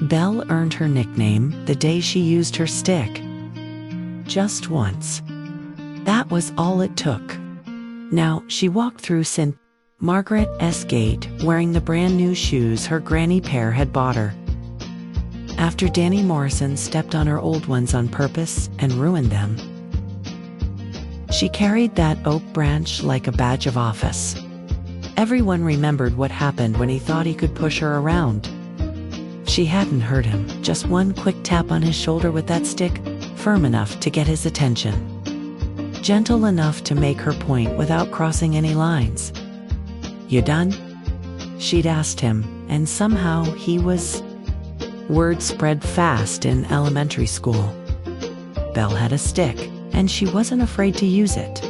Belle earned her nickname the day she used her stick. Just once. That was all it took. Now, she walked through St. Margaret's Gate wearing the brand new shoes her Granny Pear had bought her. After Danny Morrison stepped on her old ones on purpose and ruined them, she carried that oak branch like a badge of office. Everyone remembered what happened when he thought he could push her around. She hadn't hurt him, just one quick tap on his shoulder with that stick, firm enough to get his attention. Gentle enough to make her point without crossing any lines. "You done?" she'd asked him, and somehow he was. Word spread fast in elementary school. Belle had a stick, and she wasn't afraid to use it.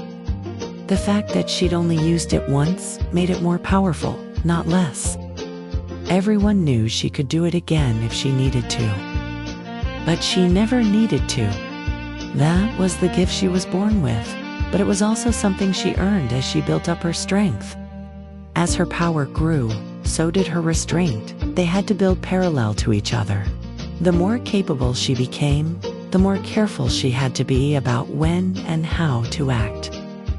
The fact that she'd only used it once made it more powerful, not less. Everyone knew she could do it again if she needed to. But she never needed to. That was the gift she was born with, but it was also something she earned as she built up her strength. As her power grew, so did her restraint. They had to build parallel to each other. The more capable she became, the more careful she had to be about when and how to act.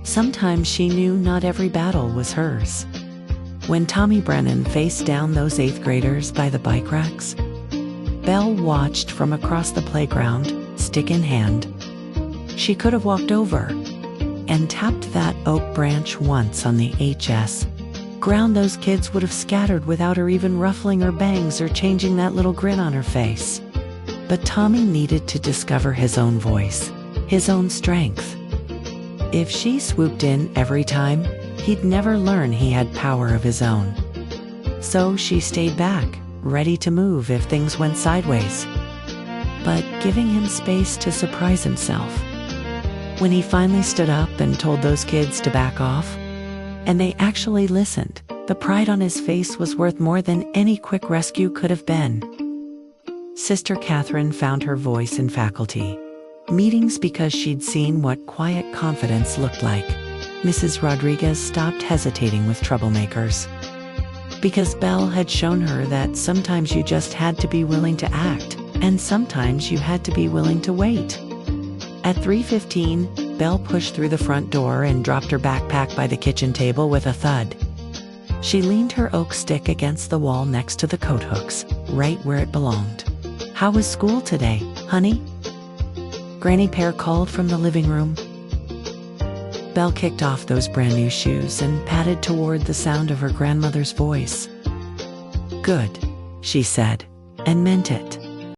Sometimes she knew not every battle was hers. When Tommy Brennan faced down those 8th graders by the bike racks, Belle watched from across the playground, stick in hand. She could have walked over and tapped that oak branch once on the HS. Ground those kids would have scattered without her even ruffling her bangs or changing that little grin on her face. But Tommy needed to discover his own voice, his own strength. If she swooped in every time, he'd never learn he had power of his own. So she stayed back, ready to move if things went sideways, but giving him space to surprise himself. When he finally stood up and told those kids to back off, and they actually listened, the pride on his face was worth more than any quick rescue could have been. Sister Catherine found her voice in faculty meetings because she'd seen what quiet confidence looked like. Mrs. Rodriguez stopped hesitating with troublemakers, because Belle had shown her that sometimes you just had to be willing to act, and sometimes you had to be willing to wait. At 3:15, Belle pushed through the front door and dropped her backpack by the kitchen table with a thud. She leaned her oak stick against the wall next to the coat hooks, right where it belonged. "How was school today, honey?" Granny Pear called from the living room. Belle kicked off those brand new shoes and padded toward the sound of her grandmother's voice. "Good," she said, and meant it.